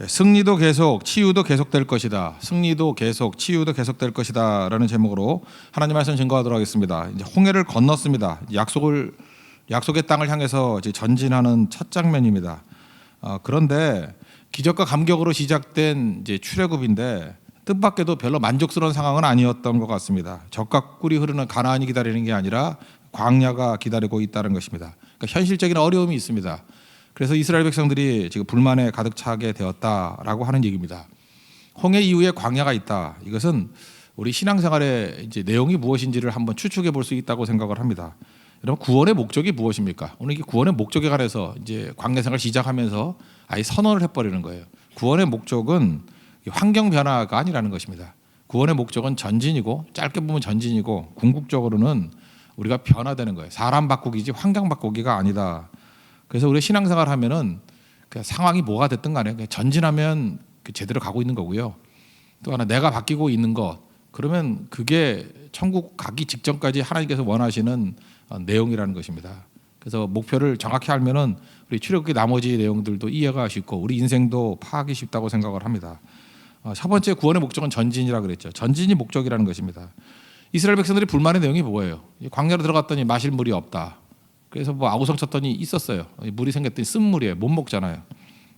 승리도 계속, 치유도 계속될 것이다. 승리도 계속, 치유도 계속될 것이다라는 제목으로 하나님 말씀 증거하도록 하겠습니다. 이제 홍해를 건넜습니다. 약속의 땅을 향해서 이제 전진하는 첫 장면입니다. 그런데 기적과 감격으로 시작된 이제 출애굽인데 뜻밖에도 별로 만족스러운 상황은 아니었던 것 같습니다. 젖과 꿀이 흐르는 가나안이 기다리는 게 아니라 광야가 기다리고 있다는 것입니다. 그러니까 현실적인 어려움이 있습니다. 그래서 이스라엘 백성들이 지금 불만에 가득 차게 되었다라고 하는 얘기입니다. 홍해 이후에 광야가 있다. 이것은 우리 신앙생활의 이제 내용이 무엇인지를 한번 추측해 볼 수 있다고 생각을 합니다. 여러분, 구원의 목적이 무엇입니까? 오늘 이 구원의 목적에 관해서 이제 광야 생활 시작하면서 아예 선언을 해버리는 거예요. 구원의 목적은 환경 변화가 아니라는 것입니다. 구원의 목적은 전진이고, 짧게 보면 전진이고, 궁극적으로는 우리가 변화되는 거예요. 사람 바꾸기지 환경 바꾸기가 아니다. 그래서 우리 신앙생활 하면은 그 상황이 뭐가 됐든 간에 전진하면 제대로 가고 있는 거고요. 또 하나, 내가 바뀌고 있는 것, 그러면 그게 천국 가기 직전까지 하나님께서 원하시는 내용이라는 것입니다. 그래서 목표를 정확히 알면은 우리 출애굽기 나머지 내용들도 이해가 쉽고 우리 인생도 파악이 쉽다고 생각을 합니다. 첫 번째, 구원의 목적은 전진이라 그랬죠. 전진이 목적이라는 것입니다. 이스라엘 백성들이 불만의 내용이 뭐예요? 광야로 들어갔더니 마실 물이 없다. 그래서 뭐 아우성 쳤더니 있었어요. 물이 생겼더니 쓴물이에요. 못 먹잖아요.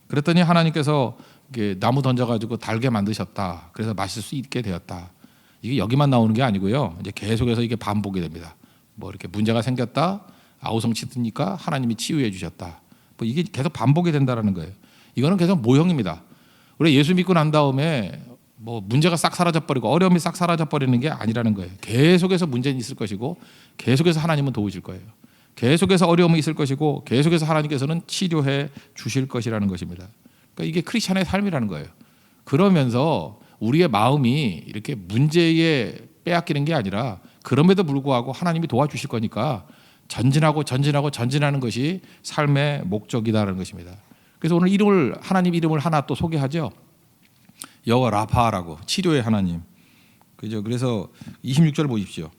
그랬더니 하나님께서 이게 나무 던져가지고 달게 만드셨다. 그래서 마실 수 있게 되었다. 이게 여기만 나오는 게 아니고요. 이제 계속해서 이게 반복이 됩니다. 뭐 이렇게 문제가 생겼다. 아우성 치니까 하나님이 치유해 주셨다. 뭐 이게 계속 반복이 된다라는 거예요. 이거는 계속 모형입니다. 우리 예수 믿고 난 다음에 뭐 문제가 싹 사라져버리고 어려움이 싹 사라져버리는 게 아니라는 거예요. 계속해서 문제는 있을 것이고 계속해서 하나님은 도우실 거예요. 계속해서 어려움이 있을 것이고 계속해서 하나님께서는 치료해 주실 것이라는 것입니다. 그러니까 이게 크리스천의 삶이라는 거예요. 그러면서 우리의 마음이 이렇게 문제에 빼앗기는 게 아니라 그럼에도 불구하고 하나님이 도와주실 거니까 전진하는 것이 삶의 목적이다라는 것입니다. 그래서 오늘 하나님 이름을 하나 또 소개하죠. 여호와 라파라고, 치료의 하나님. 그죠? 그래서 26절 보십시오.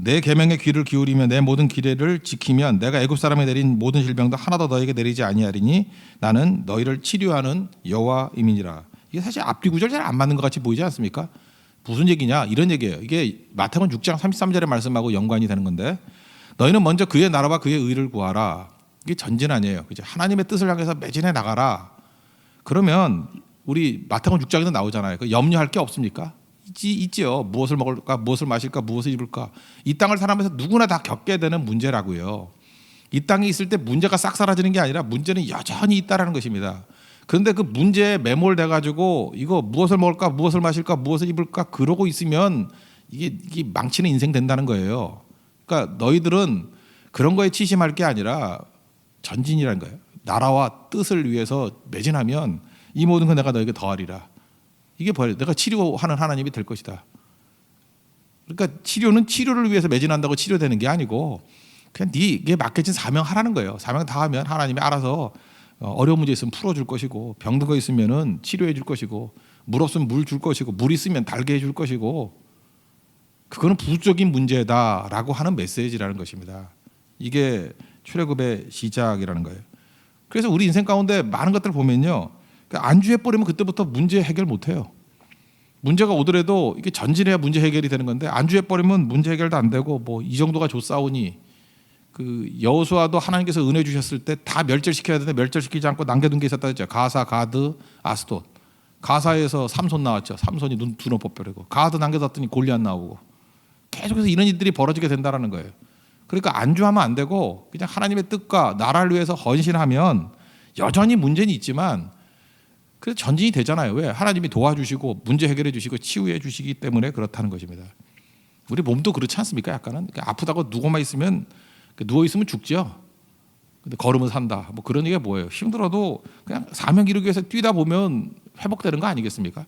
내 계명에 귀를 기울이며 내 모든 규례를 지키면 내가 애굽 사람에 내린 모든 질병도 하나도 너에게 내리지 아니하리니 나는 너희를 치료하는 여호와임이니라. 이게 사실 앞뒤 구절 잘 안 맞는 것 같이 보이지 않습니까? 무슨 얘기냐? 이런 얘기예요. 이게 마태복음 6장 33절의 말씀하고 연관이 되는 건데, 너희는 먼저 그의 나라와 그의 의를 구하라. 이게 전진 아니에요. 그죠? 하나님의 뜻을 향해서 매진해 나가라. 그러면 우리 마태복음 6장에도 나오잖아요. 그 염려할 게 없습니까? 있지요. 무엇을 먹을까, 무엇을 마실까, 무엇을 입을까. 이 땅을 살아가면서 누구나 다 겪게 되는 문제라고요. 이 땅에 있을 때 문제가 싹 사라지는 게 아니라 문제는 여전히 있다라는 것입니다. 그런데 그 문제에 매몰돼 가지고 이거 무엇을 먹을까, 무엇을 마실까, 무엇을 입을까 그러고 있으면 이게 망치는 인생 된다는 거예요. 그러니까 너희들은 그런 거에 치심할 게 아니라 전진이라는 거예요. 나라와 뜻을 위해서 매진하면 이 모든 거 내가 너에게 더하리라. 이게 뭐예요? 내가 치료하는 하나님이 될 것이다. 그러니까 치료는 치료를 위해서 매진한다고 치료되는 게 아니고 그냥 네게 맡겨진 사명 하라는 거예요. 사명 다 하면 하나님이 알아서 어려운 문제 있으면 풀어줄 것이고, 병든 거 있으면 치료해 줄 것이고, 물 없으면 물 줄 것이고, 물 있으면 달게 해줄 것이고, 그거는 부수적인 문제다라고 하는 메시지라는 것입니다. 이게 출애굽의 시작이라는 거예요. 그래서 우리 인생 가운데 많은 것들을 보면요, 안주해버리면 그때부터 문제 해결 못해요. 문제가 오더라도 이게 전진해야 문제 해결이 되는 건데 안주해버리면 문제 해결도 안 되고 뭐 이 정도가 좋사오니, 그 여호수아도 하나님께서 은혜 주셨을 때 다 멸절시켜야 되는데 멸절시키지 않고 남겨둔 게 있었다 했죠. 가사, 가드, 아스돗. 가사에서 삼손 나왔죠. 삼손이 두 눈 뽑혀버리고, 가드 남겨뒀더니 골리앗 나오고, 계속해서 이런 일들이 벌어지게 된다라는 거예요. 그러니까 안주하면 안 되고 그냥 하나님의 뜻과 나라를 위해서 헌신하면 여전히 문제는 있지만 그래서 전진이 되잖아요. 왜? 하나님이 도와주시고 문제 해결해 주시고 치유해 주시기 때문에 그렇다는 것입니다. 우리 몸도 그렇지 않습니까? 약간은 아프다고 누워만 있으면, 누워 있으면 죽죠. 근데 걸으면 산다. 뭐 그런 얘기가 뭐예요? 힘들어도 그냥 사명 이루기 위해서 뛰다 보면 회복되는 거 아니겠습니까?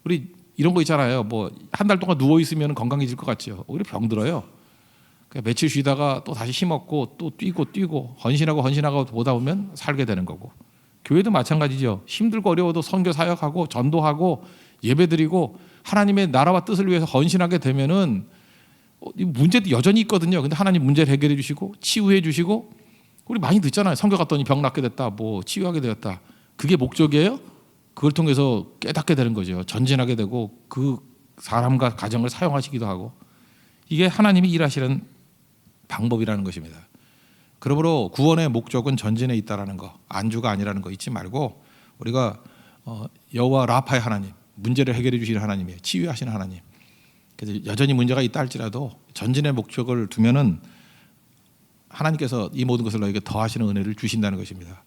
우리 이런 거 있잖아요. 뭐 한 달 동안 누워 있으면 건강해질 것 같죠. 오히려 병들어요. 그러니까 며칠 쉬다가 또 다시 힘없고 또 뛰고 헌신하고 보다 보면 살게 되는 거고. 교회도 마찬가지죠. 힘들고 어려워도 선교 사역하고 전도하고 예배드리고 하나님의 나라와 뜻을 위해서 헌신하게 되면은 문제도 여전히 있거든요. 근데 하나님 문제를 해결해 주시고 치유해 주시고, 우리 많이 듣잖아요. 선교 갔더니 병 낫게 됐다, 뭐 치유하게 되었다. 그게 목적이에요? 그걸 통해서 깨닫게 되는 거죠. 전진하게 되고 그 사람과 가정을 사용하시기도 하고 이게 하나님이 일하시는 방법이라는 것입니다. 그러므로 구원의 목적은 전진에 있다라는 거, 안주가 아니라는 거 잊지 말고 우리가 여호와 라파의 하나님, 문제를 해결해 주시는 하나님이에요. 치유하시는 하나님. 그래서 여전히 문제가 있다 할지라도 전진의 목적을 두면은 하나님께서 이 모든 것을 너에게 더하시는 은혜를 주신다는 것입니다.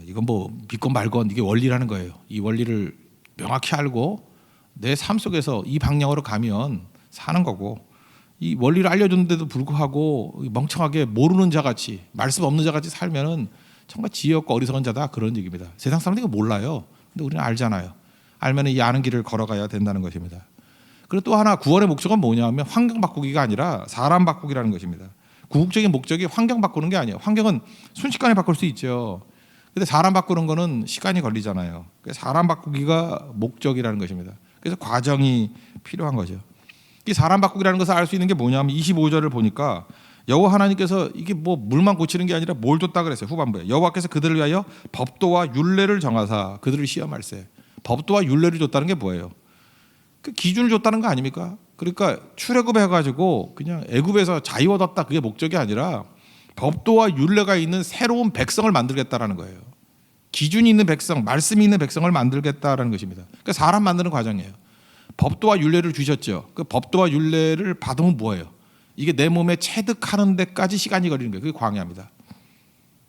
이건 뭐 믿건 말건 이게 원리라는 거예요. 이 원리를 명확히 알고 내 삶 속에서 이 방향으로 가면 사는 거고 이 원리를 알려줬는데도 불구하고 멍청하게 모르는 자같이 말씀 없는 자같이 살면은 정말 지혜없고 어리석은 자다 그런 얘기입니다. 세상 사람들이 이거 몰라요. 근데 우리는 알잖아요. 알면은 이 아는 길을 걸어가야 된다는 것입니다. 그리고 또 하나 구원의 목적은 뭐냐면 환경 바꾸기가 아니라 사람 바꾸기라는 것입니다. 궁극적인 목적이 환경 바꾸는 게 아니에요. 환경은 순식간에 바꿀 수 있죠. 근데 사람 바꾸는 거는 시간이 걸리잖아요. 그래서 사람 바꾸기가 목적이라는 것입니다. 그래서 과정이 필요한 거죠. 이 사람 바꾸기라는 것을 알 수 있는 게 뭐냐면 25절을 보니까 여호와 하나님께서 이게 뭐 물만 고치는 게 아니라 뭘 줬다 그랬어요. 후반부에 여호와께서 그들을 위하여 법도와 율례를 정하사 그들을 시험할세. 법도와 율례를 줬다는 게 뭐예요? 그 기준을 줬다는 거 아닙니까? 그러니까 출애굽해 가지고 그냥 애굽에서 자유 얻었다 그게 목적이 아니라 법도와 율례가 있는 새로운 백성을 만들겠다라는 거예요. 기준이 있는 백성, 말씀이 있는 백성을 만들겠다라는 것입니다. 그러니까 사람 만드는 과정이에요. 법도와 율례를 주셨죠. 그 법도와 율례를 받으면 뭐예요? 이게 내 몸에 체득하는 데까지 시간이 걸리는 거예요. 그게 광야입니다.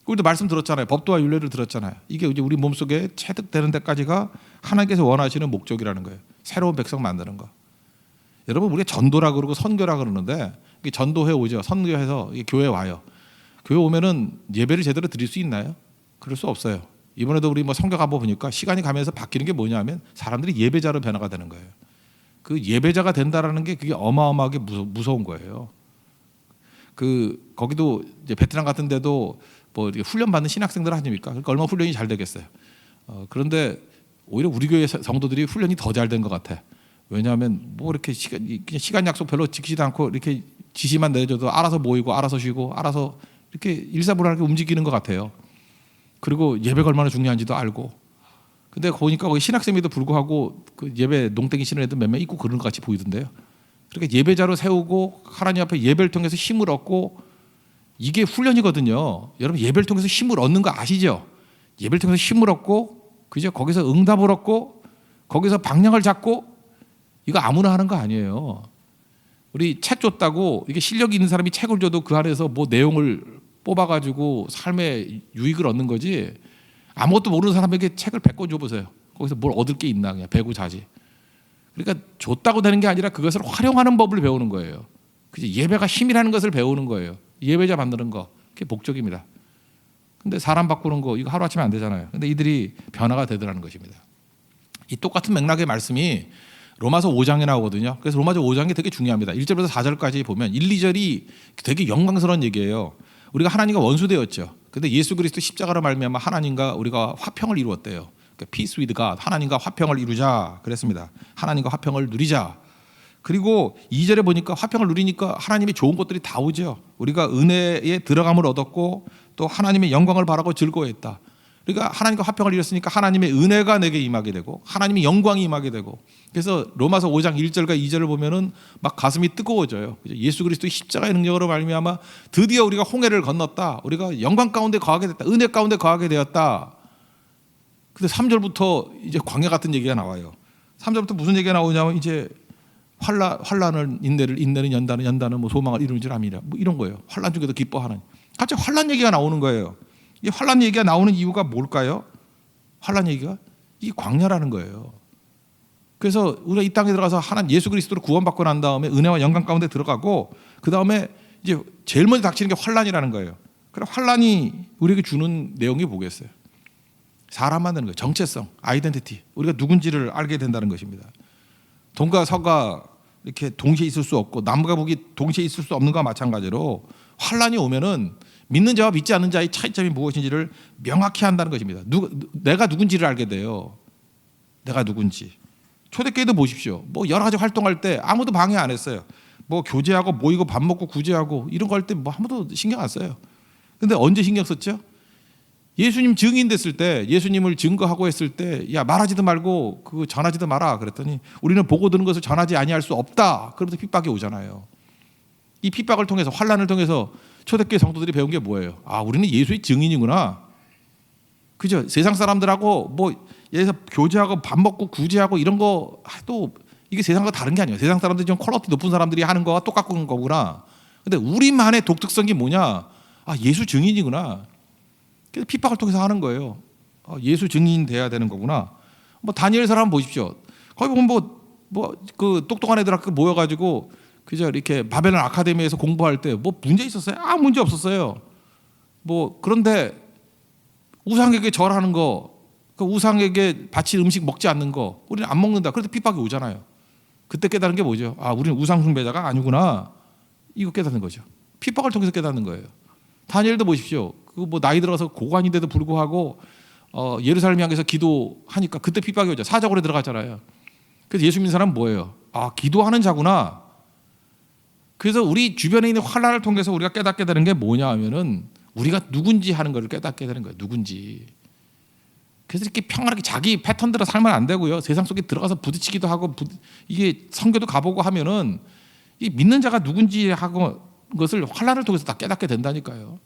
우리도 말씀 들었잖아요. 법도와 율례를 들었잖아요. 이게 이제 우리 몸속에 체득되는 데까지가 하나님께서 원하시는 목적이라는 거예요. 새로운 백성 만드는 거. 여러분 우리가 전도라 그러고 선교라 그러는데 전도해 오죠. 선교해서 교회 와요. 교회 오면은 예배를 제대로 드릴 수 있나요? 그럴 수 없어요. 이번에도 우리 뭐 성경 가보 보니까 시간이 가면서 바뀌는 게 뭐냐면 사람들이 예배자로 변화가 되는 거예요. 그 예배자가 된다라는 게 그게 어마어마하게 무서운 거예요. 그 거기도 이제 베트남 같은 데도 뭐 훈련 받는 신학생들 아닙니까? 그러니까 얼마나 훈련이 잘 되겠어요. 그런데 오히려 우리 교회 성도들이 훈련이 더 잘 된 것 같아. 왜냐하면 뭐 이렇게 시간 약속 별로 지키지도 않고 이렇게 지시만 내줘도 알아서 모이고 알아서 쉬고 알아서 이렇게 일사불란하게 움직이는 것 같아요. 그리고 예배가 얼마나 중요한지도 알고. 근데 보니까 거기 신학생에도 불구하고 그 예배 농땡이 신는 애들 몇 명 있고 그런 것 같이 보이던데요. 그러니까 예배자로 세우고 하나님 앞에 예배를 통해서 힘을 얻고 이게 훈련이거든요. 여러분 예배를 통해서 힘을 얻는 거 아시죠? 예배를 통해서 힘을 얻고 그죠? 거기서 응답을 얻고 거기서 방향을 잡고 이거 아무나 하는 거 아니에요. 우리 책 줬다고 이게 실력이 있는 사람이 책을 줘도 그 안에서 뭐 내용을 뽑아가지고 삶의 유익을 얻는 거지 아무것도 모르는 사람에게 책을 100권 줘보세요. 거기서 뭘 얻을 게 있나 그냥 배고 자지. 그러니까 줬다고 되는 게 아니라 그것을 활용하는 법을 배우는 거예요. 예배가 힘이라는 것을 배우는 거예요. 예배자 만드는 거 그게 목적입니다. 근데 사람 바꾸는 거 이거 하루아침에 안 되잖아요. 근데 이들이 변화가 되더라는 것입니다. 이 똑같은 맥락의 말씀이 로마서 5장에 나오거든요. 그래서 로마서 5장이 되게 중요합니다. 1절부터 4절까지 보면 1, 2절이 되게 영광스러운 얘기예요. 우리가 하나님과 원수되었죠. 근데 예수 그리스도 십자가로 말미암아 하나님과 우리가 화평을 이루었대요. 그러니까 peace with God, 하나님과 화평을 이루자 그랬습니다. 하나님과 화평을 누리자. 그리고 2절에 보니까 화평을 누리니까 하나님의 좋은 것들이 다 오죠. 우리가 은혜에 들어감을 얻었고 또 하나님의 영광을 바라고 즐거워했다. 그러니까 하나님과 화평을 이뤘으니까 하나님의 은혜가 내게 임하게 되고 하나님의 영광이 임하게 되고 그래서 로마서 5장 1절과 2절을 보면은 막 가슴이 뜨거워져요. 예수 그리스도의 십자가의 능력으로 말미암아 드디어 우리가 홍해를 건넜다. 우리가 영광 가운데 거하게 됐다. 은혜 가운데 거하게 되었다. 근데 3절부터 이제 광야 같은 얘기가 나와요. 3절부터 무슨 얘기가 나오냐면 이제 환란을 인내는 연단은 뭐 소망을 이루는 줄 압니다. 뭐 이런 거예요. 환란 중에도 기뻐하는. 갑자기 환란 얘기가 나오는 거예요. 이 환란 얘기가 나오는 이유가 뭘까요? 환란 얘기가 이 광야라는 거예요. 그래서 우리가 이 땅에 들어가서 하나님 예수 그리스도로 구원받고 난 다음에 은혜와 영광 가운데 들어가고 그 다음에 이제 제일 먼저 닥치는 게 환란이라는 거예요. 그럼 환란이 우리에게 주는 내용이 뭐겠어요? 사람 만드는 거예요. 정체성, 아이덴티티. 우리가 누군지를 알게 된다는 것입니다. 동과 서가 이렇게 동시에 있을 수 없고 남과 북이 동시에 있을 수 없는 것과 마찬가지로 환란이 오면은 믿는 자와 믿지 않는 자의 차이점이 무엇인지를 명확히 한다는 것입니다. 내가 누군지를 알게 돼요. 내가 누군지. 초대교회도 보십시오. 뭐 여러 가지 활동할 때 아무도 방해 안 했어요. 뭐 교제하고 모이고 밥 먹고 구제하고 이런 거 할 때 뭐 아무도 신경 안 써요. 근데 언제 신경 썼죠? 예수님 증인 됐을 때, 예수님을 증거하고 했을 때, 야 말하지도 말고 그거 전하지도 마라 그랬더니 우리는 보고 들은 것을 전하지 아니할 수 없다. 그러면서 핍박이 오잖아요. 이 핍박을 통해서, 환난을 통해서 초대교회 성도들이 배운 게 뭐예요? 아, 우리는 예수의 증인이구나. 그죠? 세상 사람들하고 뭐 예를 들어서 교제하고 밥 먹고 구제하고 이런 거 해도 이게 세상과 다른 게 아니에요. 세상 사람들이 좀 퀄리티 높은 사람들이 하는 거와 똑같은 거구나. 근데 우리만의 독특성이 뭐냐? 아, 예수 증인이구나. 그래서 핍박을 통해서 하는 거예요. 아, 예수 증인 돼야 되는 거구나. 뭐 다니엘 사람 보십시오. 거기 보면 그 똑똑한 애들 학교 모여가지고 그저 이렇게 바벨론 아카데미에서 공부할 때 뭐 문제 있었어요? 아무 문제 없었어요. 뭐 그런데 우상에게 절하는 거, 그 우상에게 바친 음식 먹지 않는 거, 우리는 안 먹는다. 그래도 핍박이 오잖아요. 그때 깨달은 게 뭐죠? 아, 우리는 우상 숭배자가 아니구나. 이거 깨닫는 거죠. 핍박을 통해서 깨닫는 거예요. 다니엘도 보십시오. 그 뭐 나이 들어서 고관인데도 불구하고 예루살렘 향해서 기도하니까 그때 핍박이 오죠. 사적으로 들어갔잖아요. 그래서 예수 믿는 사람은 뭐예요? 아, 기도하는 자구나. 그래서 우리 주변에 있는 환난을 통해서 우리가 깨닫게 되는 게 뭐냐 하면은 우리가 누군지 하는 것을 깨닫게 되는 거예요. 누군지. 그래서 이렇게 평안하게 자기 패턴대로 살면 안 되고요. 세상 속에 들어가서 부딪히기도 하고 이게 선교도 가보고 하면은 이 믿는 자가 누군지 하고 것을 환난을 통해서 다 깨닫게 된다니까요.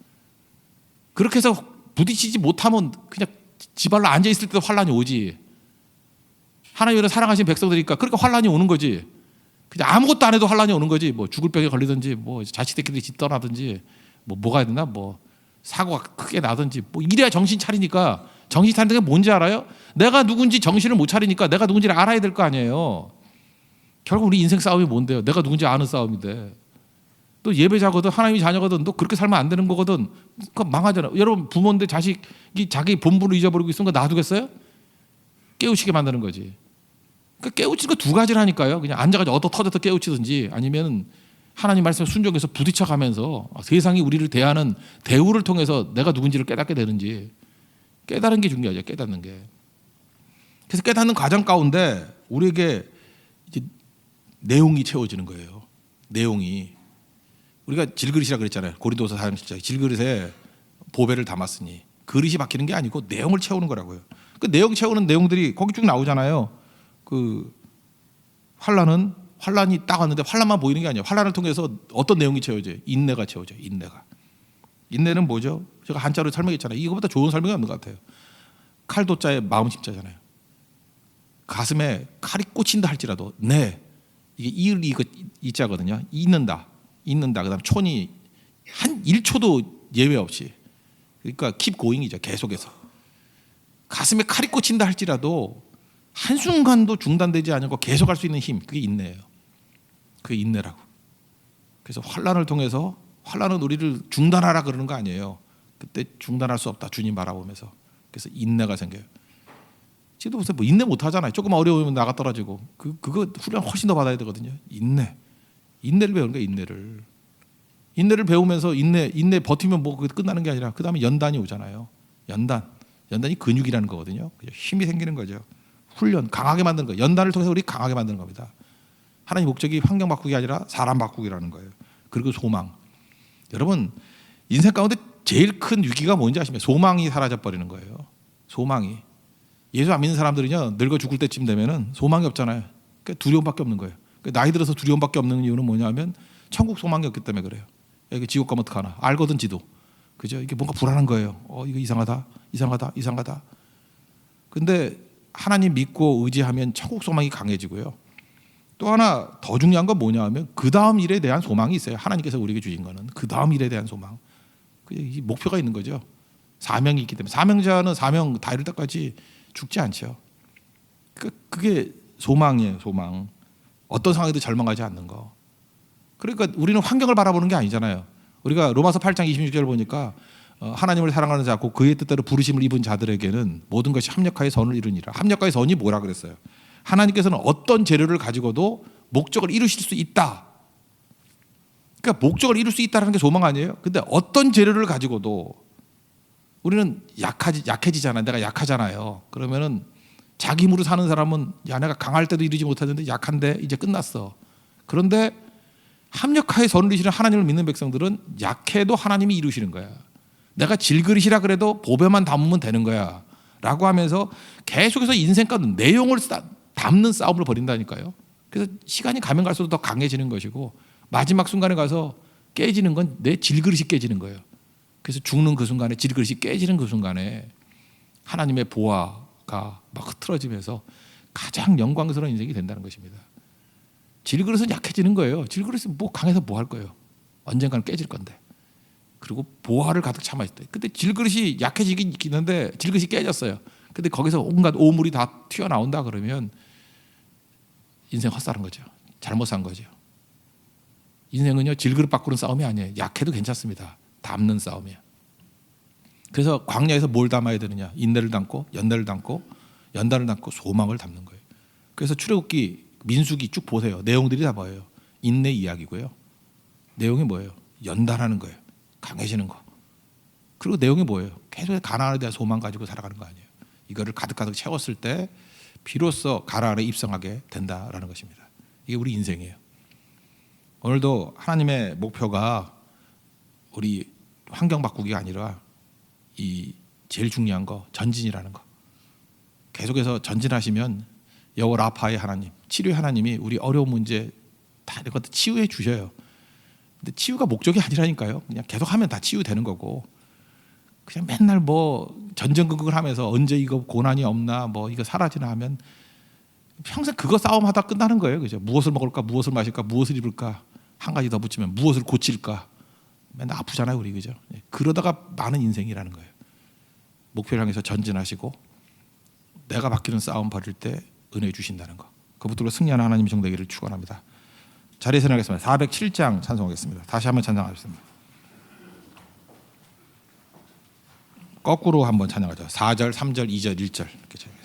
그렇게 해서 부딪히지 못하면 그냥 지발로 앉아 있을 때도 환난이 오지. 하나님을 사랑하신 백성들이니까 그러니까 환난이 오는 거지. 그냥 아무것도 안 해도 환난이 오는 거지. 뭐 죽을 병에 걸리든지, 뭐 자식들끼리 집 떠나든지, 뭐가 해야 되나, 뭐 사고가 크게 나든지, 뭐 이래야 정신 차리니까. 정신 차리는 게 뭔지 알아요? 내가 누군지 정신을 못 차리니까 내가 누군지를 알아야 될 거 아니에요. 결국 우리 인생 싸움이 뭔데요? 내가 누군지 아는 싸움인데. 또 예배자거든, 하나님의 자녀거든, 너 그렇게 살면 안 되는 거거든. 그거 망하잖아. 여러분 부모인데 자식이 자기 본분을 잊어버리고 있으면 그거 놔두겠어요? 깨우치게 만드는 거지. 그러니까 깨우치는 거 두 가지라니까요. 그냥 앉아가지고 터져서 깨우치든지 아니면 하나님 말씀에 순종해서 부딪혀가면서 세상이 우리를 대하는 대우를 통해서 내가 누군지를 깨닫게 되는지 깨달은 게 중요하죠. 깨닫는 게. 그래서 깨닫는 과정 가운데 우리에게 이제 내용이 채워지는 거예요. 내용이. 우리가 질그릇이라 그랬잖아요. 고린도서 4장 10절. 질그릇에 보배를 담았으니 그릇이 바뀌는 게 아니고 내용을 채우는 거라고요. 그 내용 채우는 내용들이 거기 쭉 나오잖아요. 그 환란이 딱 왔는데 환란만 보이는 게 아니에요. 환란을 통해서 어떤 내용이 채워져요? 인내가 채워져요. 인내는 뭐죠? 제가 한자로 설명했잖아요. 이거보다 좋은 설명이 없는 것 같아요. 칼도자에 마음 심자잖아요. 가슴에 칼이 꽂힌다 할지라도 이게 이을 이자거든요. 잊는다. 그다음 촌이 한 1초도 예외 없이. 그러니까 keep going이죠. 계속해서. 가슴에 칼이 꽂힌다 할지라도 한순간도 중단되지 않고 계속할 수 있는 힘, 그게 인내예요. 그게 인내라고. 그래서 환란을 통해서 환란은 우리를 중단하라 그러는 거 아니에요. 그때 중단할 수 없다. 주님 바라보면서. 그래서 인내가 생겨요. 지금도 보세요. 뭐 인내 못 하잖아요. 조금 어려우면 나가 떨어지고. 그거 훈련 훨씬 더 받아야 되거든요. 인내를 배우는 거예요. 인내를 배우면서 인내 버티면 뭐 끝나는 게 아니라 그다음에 연단이 오잖아요. 연단이 근육이라는 거거든요. 힘이 생기는 거죠. 훈련, 강하게 만드는 거예요. 연단을 통해서 우리 강하게 만드는 겁니다. 하나님 목적이 환경 바꾸기 아니라 사람 바꾸기라는 거예요. 그리고 소망. 여러분 인생 가운데 제일 큰 위기가 뭔지 아십니까? 소망이 사라져 버리는 거예요. 소망이. 예수 안 믿는 사람들은요, 늙어 죽을 때쯤 되면은 소망이 없잖아요. 그러니까 두려움밖에 없는 거예요. 그러니까 나이 들어서 두려움밖에 없는 이유는 뭐냐면 천국 소망이 없기 때문에 그래요. 이게 지옥 가면 어떡하나? 알거든 지도. 그죠? 이게 뭔가 불안한 거예요. 이거 이상하다. 근데 하나님 믿고 의지하면 천국 소망이 강해지고요. 또 하나 더 중요한 건 뭐냐 하면 그 다음 일에 대한 소망이 있어요. 하나님께서 우리에게 주신 거는 그 다음 일에 대한 소망. 이 목표가 있는 거죠. 사명이 있기 때문에. 사명자는 사명 다 이룰 때까지 죽지 않죠. 그게 소망이에요. 소망. 어떤 상황에도 절망하지 않는 거. 그러니까 우리는 환경을 바라보는 게 아니잖아요. 우리가 로마서 8장 26절 보니까 하나님을 사랑하는 자고 그의 뜻대로 부르심을 입은 자들에게는 모든 것이 합력하여 선을 이루니라. 합력하여 선이 뭐라 그랬어요? 하나님께서는 어떤 재료를 가지고도 목적을 이루실 수 있다. 그러니까 목적을 이룰 수 있다는 게 소망 아니에요? 근데 어떤 재료를 가지고도 우리는 약해지잖아요. 내가 약하잖아요. 그러면은 자기 힘으로 사는 사람은 야 내가 강할 때도 이루지 못하는데 약한데 이제 끝났어. 그런데 합력하여 선을 이루시는 하나님을 믿는 백성들은 약해도 하나님이 이루시는 거야. 내가 질그릇이라 그래도 보배만 담으면 되는 거야 라고 하면서 계속해서 인생과 내용을 담는 싸움을 벌인다니까요. 그래서 시간이 가면 갈수록 더 강해지는 것이고 마지막 순간에 가서 깨지는 건 내 질그릇이 깨지는 거예요. 그래서 죽는 그 순간에 질그릇이 깨지는 그 순간에 하나님의 보화가 막 흐트러지면서 가장 영광스러운 인생이 된다는 것입니다. 질그릇은 약해지는 거예요. 질그릇은 뭐 강해서 뭐 할 거예요. 언젠가는 깨질 건데. 그리고 보화를 가득 참아 있다. 근데 질그릇이 약해지긴 있는데 질그릇이 깨졌어요. 근데 거기서 온갖 오물이 다 튀어나온다 그러면 인생 헛살은 거죠. 잘못 산 거죠. 인생은요 질그릇 바꾸는 싸움이 아니에요. 약해도 괜찮습니다. 담는 싸움이에요. 그래서 광야에서 뭘 담아야 되느냐? 인내를 담고 연대를 담고 연단을 담고 소망을 담는 거예요. 그래서 출애굽기 민수기 쭉 보세요. 내용들이 다 뭐예요? 인내 이야기고요. 내용이 뭐예요? 연단하는 거예요. 강해지는 거. 그리고 내용이 뭐예요? 계속 가나안에 대한 소망 가지고 살아가는 거 아니에요. 이거를 가득가득 채웠을 때 비로소 가나안에 입성하게 된다라는 것입니다. 이게 우리 인생이에요. 오늘도 하나님의 목표가 우리 환경 바꾸기가 아니라 이 제일 중요한 거 전진이라는 거. 계속해서 전진하시면 여호와 라파의 하나님, 치료의 하나님이 우리 어려운 문제 다 이것도 치유해 주셔요. 근데 치유가 목적이 아니라니까요. 그냥 계속하면 다 치유되는 거고 그냥 맨날 뭐 전전긍긍을 하면서 언제 이거 고난이 없나 뭐 이거 사라지나 하면 평생 그거 싸움하다 끝나는 거예요. 그죠? 무엇을 먹을까, 무엇을 마실까, 무엇을 입을까 한 가지 더 붙이면 무엇을 고칠까 맨날 아프잖아요, 우리 그죠? 그러다가 많은 인생이라는 거예요. 목표를 향해서 전진하시고 내가 바뀌는 싸움 벌일 때 은혜 주신다는 거. 그 붙들고 승리하는 하나님의 정되기를 축원합니다. 자리에서 나가겠습니다. 407장 찬송하겠습니다. 다시 한번 찬양하겠습니다. 거꾸로 한번 찬양하죠. 4절, 3절, 2절, 1절 이렇게 찬양하겠습니다.